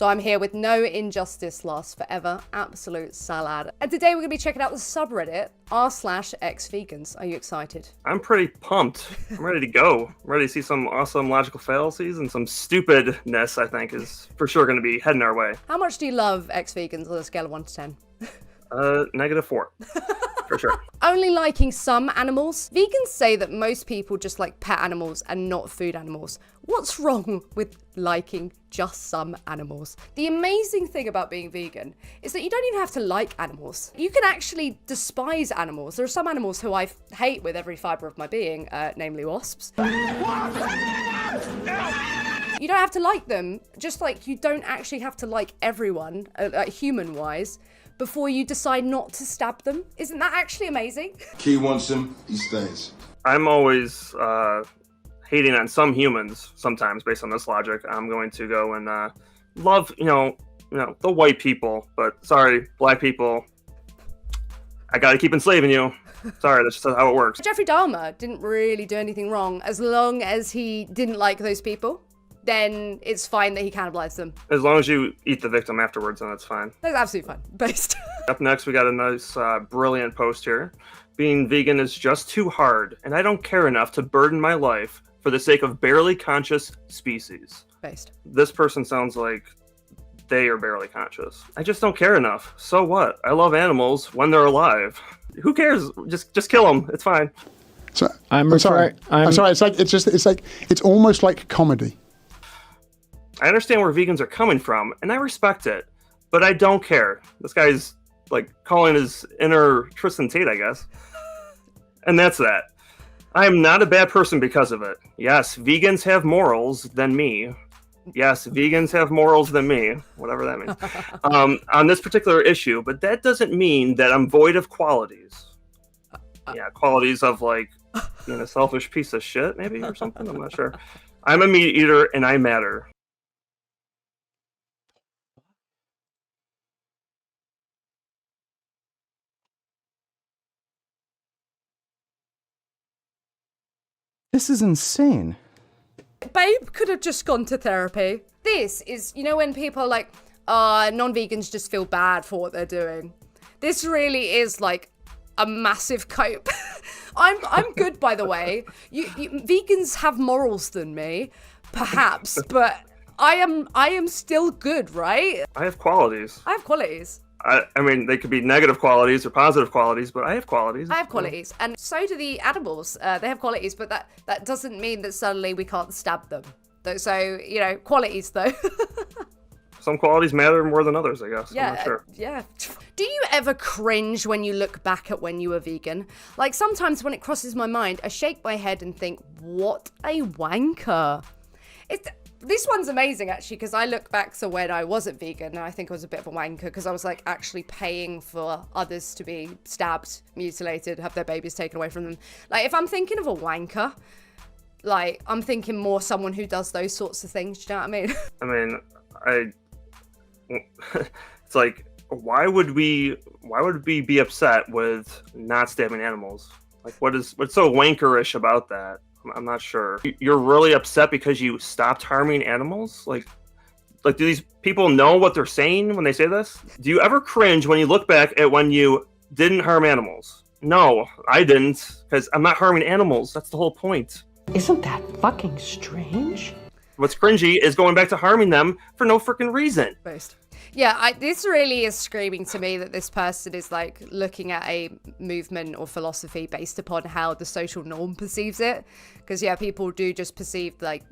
So I'm here with no injustice lasts forever, absolute salad. And today we're gonna be checking out the subreddit r/xvegans. Are you excited? I'm pretty pumped. I'm ready to go. I'm ready to see some awesome logical fallacies and some stupidness, I think, is for sure going to be heading our way. How much do you love ex-vegans on a scale of 1 to 10? -4. For sure. Only liking some animals. Vegans say that most people just like pet animals and not food animals. What's wrong with liking just some animals? The amazing thing about being vegan is that you don't even have to like animals. You can actually despise animals. There are some animals who I hate with every fibre of my being, namely wasps. You don't have to like them, just like you don't actually have to like everyone, human-wise, before you decide not to stab them. Isn't that actually amazing? Key wants him, he stays. I'm always hating on some humans sometimes based on this logic. I'm going to go and love, the white people, but sorry, black people, I gotta keep enslaving you. Sorry, that's just how it works. Jeffrey Dahmer didn't really do anything wrong as long as he didn't like those people. Then it's fine that he cannibalized them. As long as you eat the victim afterwards, then that's fine. That's absolutely fine. Based. Up next, we got a nice, brilliant post here. Being vegan is just too hard, and I don't care enough to burden my life for the sake of barely conscious species. Based. This person sounds like they are barely conscious. I just don't care enough. So what? I love animals when they're alive. Who cares? Just kill them. It's fine. So, I'm sorry. It's almost like comedy. I understand where vegans are coming from, and I respect it, but I don't care. This guy's like calling his inner Tristan Tate, I guess. And that's that. I am not a bad person because of it. Yes, vegans have morals than me. Yes, vegans have morals than me, whatever that means, on this particular issue, but that doesn't mean that I'm void of qualities. Yeah, qualities of like being a selfish piece of shit, maybe, or something. I'm not sure. I'm a meat eater, and I matter. This is insane. Babe could have just gone to therapy. This is, when people are like, non-vegans just feel bad for what they're doing. This really is like a massive cope. I'm good, by the way. Vegans have morals than me, perhaps, but I am still good, right? I have qualities. I have qualities. I mean, they could be negative qualities or positive qualities, but I have qualities. I have qualities, and so do the animals. They have qualities, but that doesn't mean that suddenly we can't stab them. So, qualities, though. Some qualities matter more than others, I guess. Yeah, I'm not sure. Yeah. Do you ever cringe when you look back at when you were vegan? Like, sometimes when it crosses my mind, I shake my head and think, what a wanker. This one's amazing, actually, because I look back to when I wasn't vegan, and I think I was a bit of a wanker, because I was, like, actually paying for others to be stabbed, mutilated, have their babies taken away from them. Like, if I'm thinking of a wanker, like, I'm thinking more someone who does those sorts of things, do you know what I mean? It's like, why would we be upset with not stabbing animals? Like, what's so wankerish about that? I'm not sure. You're really upset because you stopped harming animals? Like, do these people know what they're saying when they say this? Do you ever cringe when you look back at when you didn't harm animals? No, I didn't, because I'm not harming animals. That's the whole point. Isn't that fucking strange? What's cringy is going back to harming them for no freaking reason. Based. Yeah, this really is screaming to me that this person is like looking at a movement or philosophy based upon how the social norm perceives it. Because yeah, people do just perceive like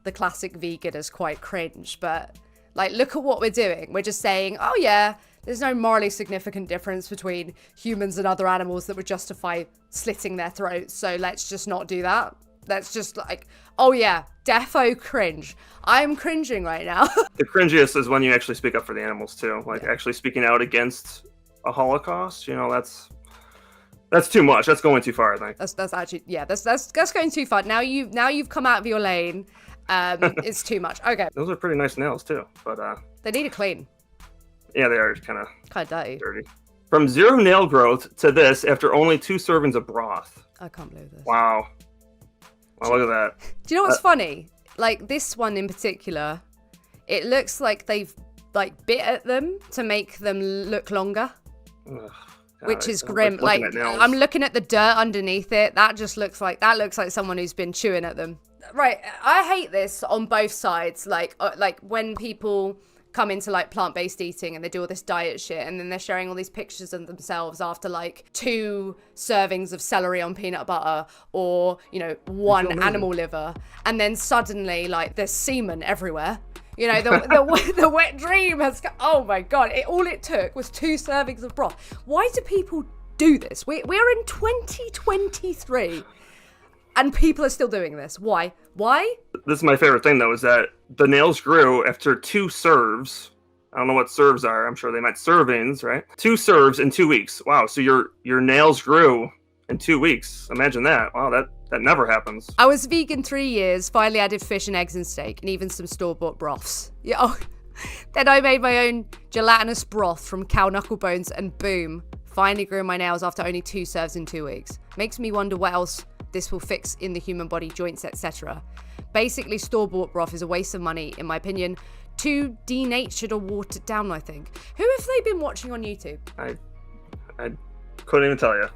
the classic vegan as quite cringe, but like, look at what we're doing. We're just saying, oh yeah, there's no morally significant difference between humans and other animals that would justify slitting their throats. So let's just not do that. That's just like, oh yeah, defo cringe. I'm cringing right now. The cringiest is when you actually speak up for the animals too. Like actually speaking out against a Holocaust, that's too much. That's going too far, I think. That's actually, yeah, that's going too far. Now you've come out of your lane. It's too much. Okay. Those are pretty nice nails too, but they need a clean. Yeah, they are kind of dirty. From zero nail growth to this after only 2 servings of broth. I can't believe this. Wow. Look at that. Do you know what's funny? Like this one in particular, it looks like they've like bit at them to make them look longer. Ugh, God, which is I don't grim. looking Like at nails. I'm looking at the dirt underneath it. That looks like someone who's been chewing at them. Right. I hate this on both sides. Like when people come into like plant-based eating and they do all this diet shit and then they're sharing all these pictures of themselves after like 2 servings of celery on peanut butter or, you know, 1 animal liver, and then suddenly like there's semen everywhere. You know, the wet dream has, oh my God, all it took was 2 servings of broth. Why do people do this? We're in 2023 and people are still doing this. Why? This is my favorite thing, though, is that the nails grew after 2 serves. I don't know what serves are. I'm sure they meant servings, right? 2 serves in 2 weeks. Wow, so your nails grew in 2 weeks. Imagine that. Wow, that never happens. I was vegan 3 years, finally added fish and eggs and steak, and even some store-bought broths. Yeah, oh. Then I made my own gelatinous broth from cow knuckle bones, and boom, finally grew my nails after only 2 serves in 2 weeks. Makes me wonder what else this will fix in the human body, joints, etc. Basically, store-bought broth is a waste of money, in my opinion. Too denatured or watered down, I think. Who have they been watching on YouTube? I couldn't even tell you.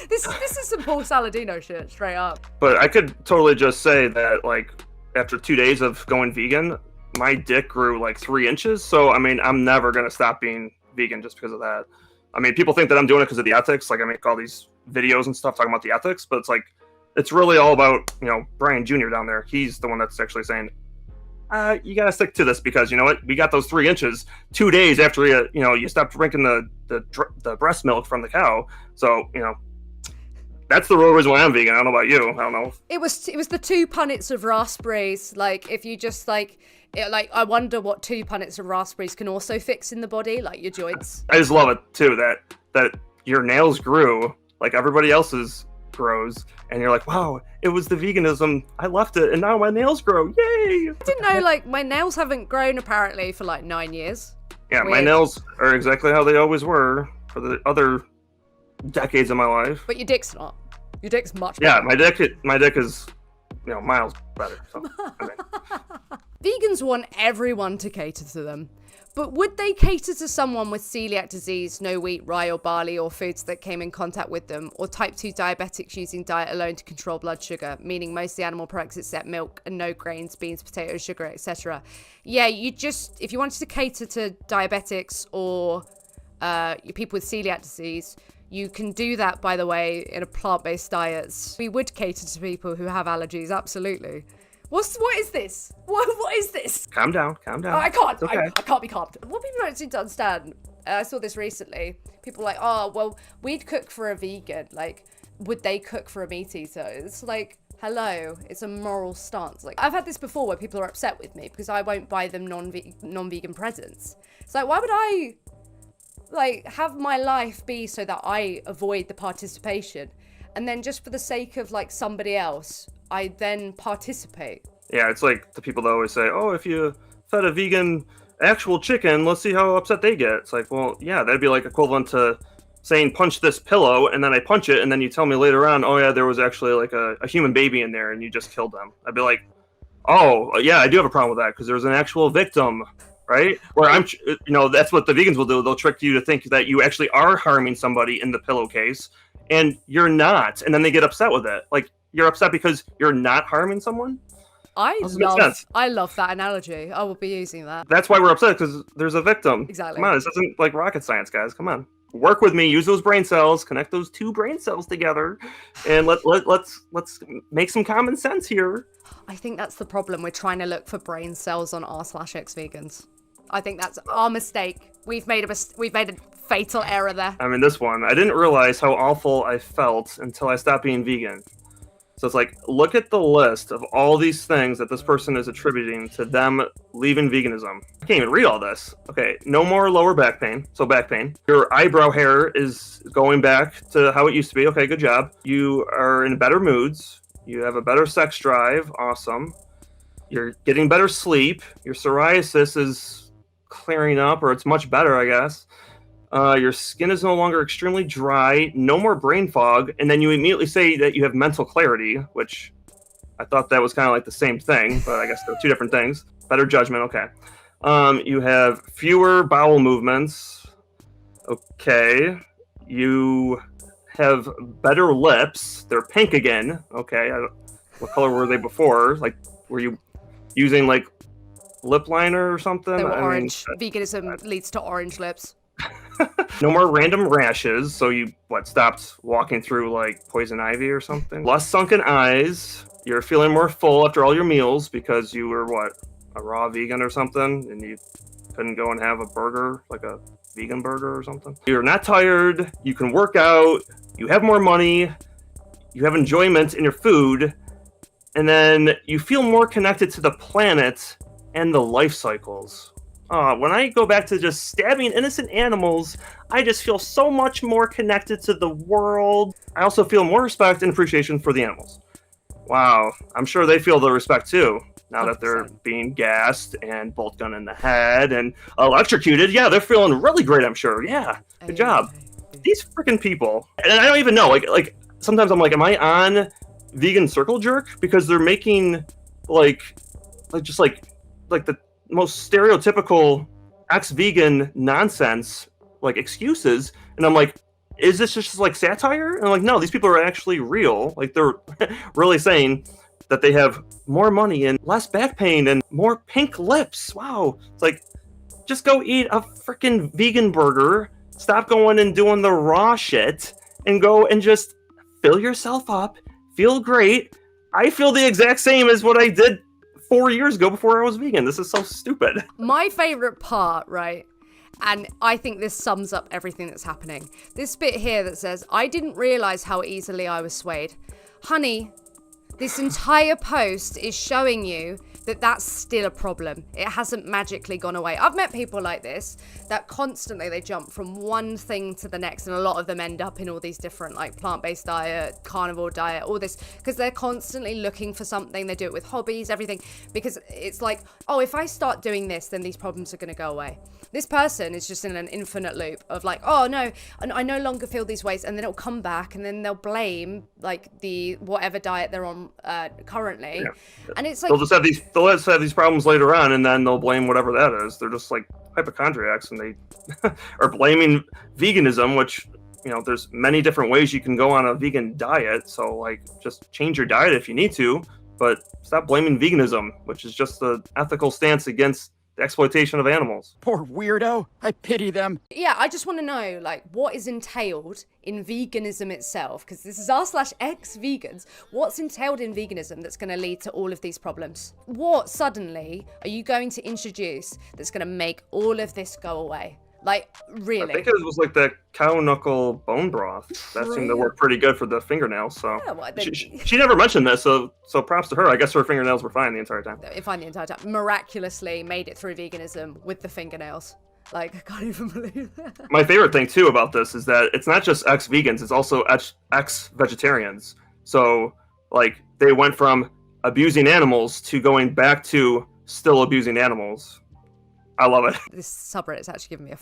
This is some Paul Saladino shit, straight up. But I could totally just say that, like, after 2 days of going vegan, my dick grew like 3 inches. So, I mean, I'm never going to stop being vegan just because of that. I mean, people think that I'm doing it because of the ethics. Like, I make all these videos and stuff talking about the ethics, but it's like, it's really all about, you know, Brian Jr. down there. He's the one that's actually saying, you got to stick to this because, you know what, we got those 3 inches 2 days after you stopped drinking the breast milk from the cow. So, you know, that's the real reason why I'm vegan. I don't know about you. I don't know. It was the 2 punnets of raspberries. Like, if you just I wonder what 2 punnets of raspberries can also fix in the body, like your joints. I just love it too that your nails grew like everybody else's grows, and you're like, wow, it was the veganism. I left it, and now my nails grow. Yay! I didn't know, like, my nails haven't grown apparently for like 9 years. Yeah, Weird. My nails are exactly how they always were for the other decades of my life. But your dick's not. Your dick's much Yeah, better. my dick is, you know, miles better. So, I mean. Vegans want everyone to cater to them. But would they cater to someone with celiac disease, no wheat, rye or barley or foods that came in contact with them, or type 2 diabetics using diet alone to control blood sugar, meaning mostly animal products except milk and no grains, beans, potatoes, sugar, etc.? Yeah, if you wanted to cater to diabetics or people with celiac disease, you can do that, by the way, in a plant-based diet. We would cater to people who have allergies, absolutely. What is this? What is this? Calm down. Oh, I can't. It's okay. I can't be calmed. What people don't seem to understand, I saw this recently. People were like, oh, well, we'd cook for a vegan. Like, would they cook for a meat eater? It's like, hello, it's a moral stance. Like, I've had this before where people are upset with me because I won't buy them non-vegan presents. It's like, why would I, like, have my life be so that I avoid the participation? And then just for the sake of, like, somebody else, I then participate. Yeah, it's like the people that always say, oh, if you fed a vegan actual chicken, let's see how upset they get. It's like, well, yeah, that'd be like equivalent to saying punch this pillow, and then I punch it, and then you tell me later on, oh yeah, there was actually like a human baby in there, and you just killed them. I'd be like, oh, yeah, I do have a problem with that, because there's an actual victim, right? Where that's what the vegans will do. They'll trick you to think that you actually are harming somebody in the pillowcase, and you're not, and then they get upset with it. Like, you're upset because you're not harming someone? I love that analogy. I will be using that. That's why we're upset, because there's a victim. Exactly. Come on, this isn't like rocket science, guys. Come on. Work with me, use those brain cells, connect those 2 brain cells together, and let's make some common sense here. I think that's the problem. We're trying to look for brain cells on r/ex-vegans. I think that's our mistake. We've made a fatal error there. I mean, this one, I didn't realize how awful I felt until I stopped being vegan. So it's like, look at the list of all these things that this person is attributing to them leaving veganism. I can't even read all this. Okay, no more lower back pain. So back pain. Your eyebrow hair is going back to how it used to be. Okay, good job. You are in better moods. You have a better sex drive. Awesome. You're getting better sleep. Your psoriasis is clearing up, or it's much better, I guess. Your skin is no longer extremely dry, no more brain fog, and then you immediately say that you have mental clarity, which I thought that was kind of like the same thing, but I guess they're 2 different things. Better judgment, okay. You have fewer bowel movements. Okay. You have better lips. They're pink again. Okay. What color were they before? Like, were you using like lip liner or something? They were orange. Veganism leads to orange lips. No more random rashes. So you stopped walking through like poison ivy or something? Less sunken eyes. You're feeling more full after all your meals because you were a raw vegan or something, and you couldn't go and have a burger, like a vegan burger or something. You're not tired. You can work out. You have more money. You have enjoyment in your food, and then you feel more connected to the planet and the life cycles. When I go back to just stabbing innocent animals, I just feel so much more connected to the world. I also feel more respect and appreciation for the animals. Wow, I'm sure they feel the respect too, now that they're being gassed and bolt gun in the head and electrocuted. Yeah, they're feeling really great, I'm sure. Yeah, good job. These freaking people. And I don't even know, like sometimes I'm like, am I on vegan circle jerk? Because they're making like the most stereotypical ex-vegan nonsense, like excuses, and I'm like, is this just like satire? And I'm like, no, these people are actually real. Like, they're really saying that they have more money and less back pain and more pink lips. Wow. It's like, just go eat a freaking vegan burger, stop going and doing the raw shit, and go and just fill yourself up, feel great. I feel the exact same as what I did 4 years ago before I was vegan. This is so stupid. My favorite part, right? And I think this sums up everything that's happening. This bit here that says, I didn't realize how easily I was swayed. Honey, this entire post is showing you that that's still a problem. It hasn't magically gone away. I've met people like this that constantly they jump from one thing to the next, and a lot of them end up in all these different like plant-based diet, carnivore diet, all this, because they're constantly looking for something. They do it with hobbies, everything, because it's like, oh, if I start doing this, then these problems are going to go away. This person is just in an infinite loop of like, oh no, I no longer feel these ways, and then it'll come back, and then they'll blame like the whatever diet they're on currently, and it's like they'll just have these problems later on, and then they'll blame whatever that is. They're just like hypochondriacs, and they are blaming veganism, which, you know, there's many different ways you can go on a vegan diet. So like, just change your diet if you need to, but stop blaming veganism, which is just the ethical stance against the exploitation of animals. Poor weirdo. I pity them. Yeah, I just want to know, like, what is entailed in veganism itself? Because this is r/ex-vegans. What's entailed in veganism that's going to lead to all of these problems? What suddenly are you going to introduce that's going to make all of this go away? Like, really? I think it was like that cow knuckle bone broth. That seemed to work pretty good for the fingernails. So yeah, well, she never mentioned this, so props to her. I guess her fingernails were fine the entire time. Fine the entire time. Miraculously made it through veganism with the fingernails. Like, I can't even believe that. My favorite thing, too, about this is that it's not just ex-vegans, it's also ex-vegetarians. So, like, they went from abusing animals to going back to still abusing animals. I love it. This subreddit's actually giving me a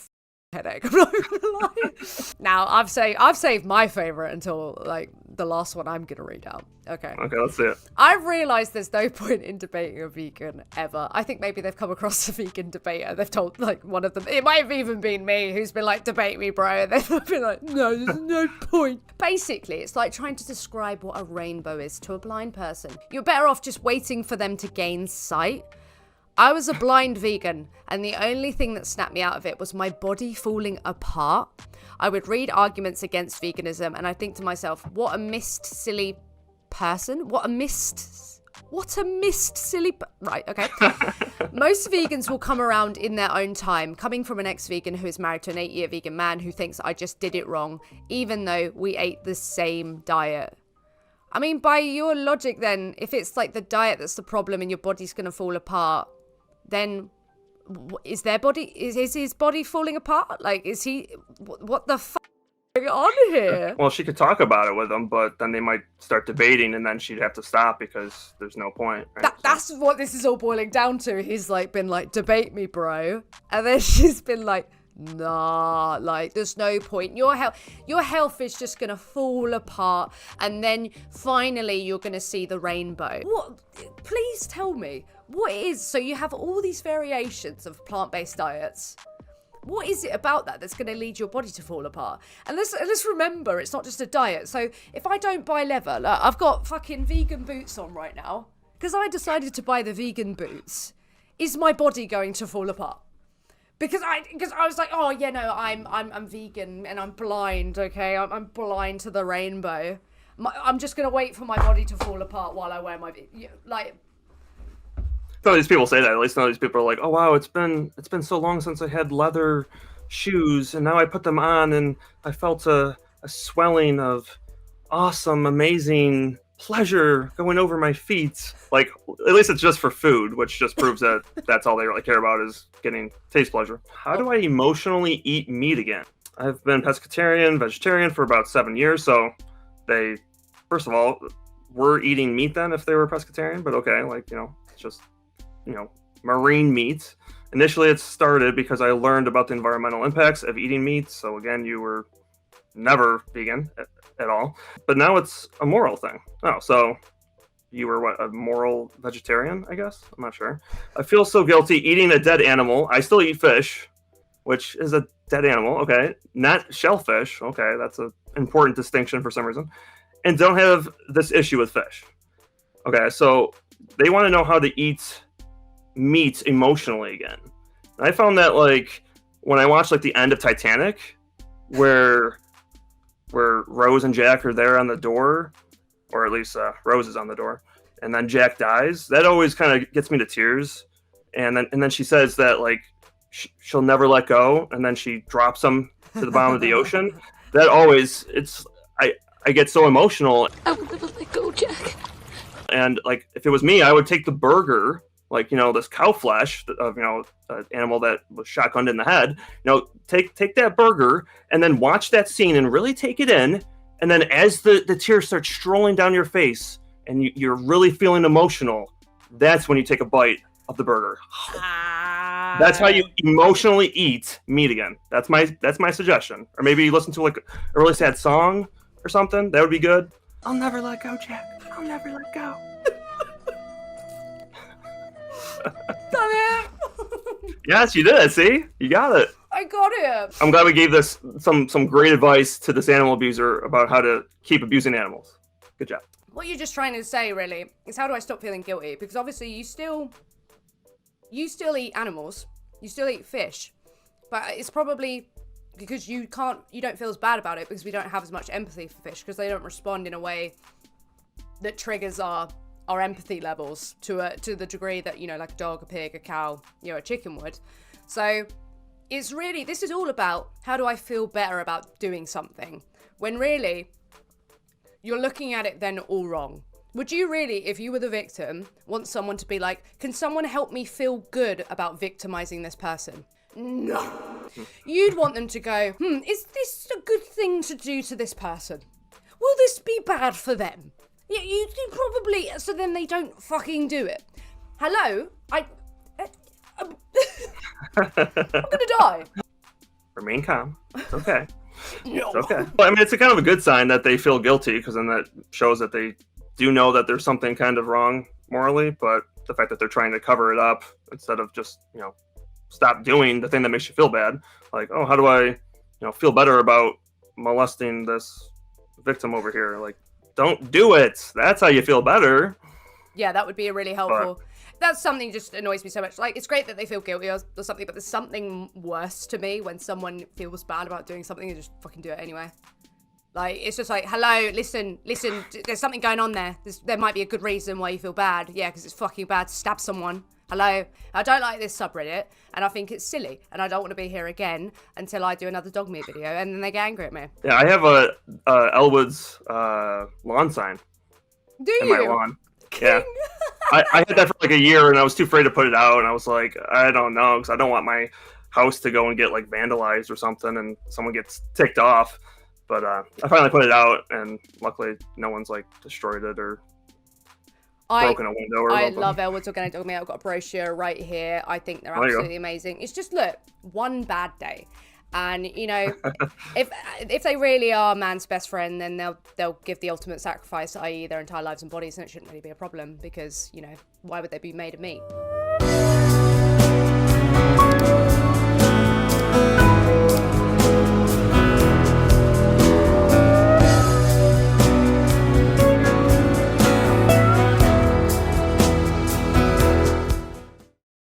headache. I'm not gonna lie. Now, I've saved my favorite until like the last one I'm gonna read out. Okay, let's see it. I've realized there's no point in debating a vegan ever. I think maybe they've come across a vegan debater. They've told like one of them. It might have even been me who's been like, debate me, bro. And they've been like, no, there's no point. Basically, it's like trying to describe what a rainbow is to a blind person. You're better off just waiting for them to gain sight. I was a blind vegan, and the only thing that snapped me out of it was my body falling apart. I would read arguments against veganism, and I think to myself, what a missed, silly person. Right, okay. Most vegans will come around in their own time, coming from an ex-vegan who is married to an 8-year vegan man who thinks I just did it wrong, even though we ate the same diet. I mean, by your logic then, if it's like the diet that's the problem and your body's going to fall apart, then is their body, is his body falling apart? Like, is he, what the f*** going on here? Well, she could talk about it with him, but then they might start debating, and then she'd have to stop because there's no point. Right? That's what this is all boiling down to. He's like been like, debate me, bro. And then she's been like, nah, like there's no point. Your health is just gonna fall apart, and then finally you're gonna see the rainbow. What? Please tell me what it is. So you have all these variations of plant-based diets. What is it about that that's going to lead your body to fall apart? And let's remember, it's not just a diet. So if I don't buy leather, like, I've got fucking vegan boots on right now because I decided to buy the vegan boots. Is my body going to fall apart? Because I was like, oh yeah, no, I'm vegan and I'm blind. Okay, I'm blind to the rainbow. I'm just gonna wait for my body to fall apart while I wear my like. Some of these people say that. At least some of these people are like, "Oh wow, it's been so long since I had leather shoes, and now I put them on, and I felt a swelling of awesome, amazing pleasure going over my feet." Like, at least it's just for food, which just proves that that's all they really care about is getting taste pleasure. How do I emotionally eat meat again? I've been pescatarian, vegetarian for about 7 years, so they, first of all, were eating meat then if they were pescatarian, but okay, like, it's just, marine meat. Initially, it started because I learned about the environmental impacts of eating meat. So again, you were never vegan at all. But now it's a moral thing. Oh, so you were a moral vegetarian, I guess? I'm not sure. I feel so guilty eating a dead animal. I still eat fish, which is a dead animal. Okay. Not shellfish. Okay. That's an important distinction for some reason. And don't have this issue with fish. Okay. So they want to know how to eat meat emotionally again. And I found that, like, when I watched, like, the end of Titanic, where Rose and Jack are there on the door, or at least Rose is on the door, and then Jack dies, that always kind of gets me to tears. And then she says that, like, she'll never let go, and then she drops him to the bottom of the ocean. That always, I get so emotional. I will never let go, Jack. And, like, if it was me, I would take the burger, like, this cow flesh of, an animal that was shotgunned in the head, take that burger and then watch that scene and really take it in. And then as the tears start strolling down your face and you're really feeling emotional, that's when you take a bite of the burger. That's how you emotionally eat meat again. That's my suggestion. Or maybe you listen to, like, a really sad song or something. That would be good. I'll never let go, Jack. I'll never let go. Done it. Yes, you did. See, you got it. I got it. I'm glad we gave this some great advice to this animal abuser about how to keep abusing animals. Good job. What you're just trying to say, really, is how do I stop feeling guilty? Because obviously you still eat animals, you still eat fish, but it's probably because you don't feel as bad about it because we don't have as much empathy for fish because they don't respond in a way that triggers our empathy levels to the degree that, like a dog, a pig, a cow, a chicken would. So it's really, this is all about how do I feel better about doing something when really you're looking at it then all wrong. Would you really, if you were the victim, want someone to be like, can someone help me feel good about victimizing this person? No. You'd want them to go, is this a good thing to do to this person? Will this be bad for them? Yeah, you probably, so then they don't fucking do it. Hello? I'm gonna die. Remain calm. It's okay. No. It's okay. Well, I mean, it's a kind of a good sign that they feel guilty because then that shows that they do know that there's something kind of wrong morally, but the fact that they're trying to cover it up instead of just, stop doing the thing that makes you feel bad. Like, oh, how do I, feel better about molesting this victim over here? Like, don't do it. That's how you feel better. Yeah, that would be a really helpful. That's something just annoys me so much. Like, it's great that they feel guilty or something, but there's something worse to me when someone feels bad about doing something and just fucking do it anyway. Like, it's just like, hello, listen, there's something going on there. There might be a good reason why you feel bad. Yeah, because it's fucking bad to stab someone. Hello, I don't like this subreddit, and I think it's silly, and I don't want to be here again until I do another dog meat video, and then they get angry at me. Yeah, I have a Elwood's lawn sign. Do in you? My lawn. Yeah. I had that for like a year, and I was too afraid to put it out, and I was like, I don't know, because I don't want my house to go and get like vandalized or something, and someone gets ticked off. But I finally put it out, and luckily no one's like destroyed it or broken a window or something. I love Elwood's Organic Dog Meat. I've got a brochure right here. I think they're absolutely amazing. It's just, look, one bad day. And, you know, if they really are man's best friend, then they'll give the ultimate sacrifice, i.e. their entire lives and bodies, and it shouldn't really be a problem because, you know, why would they be made of meat?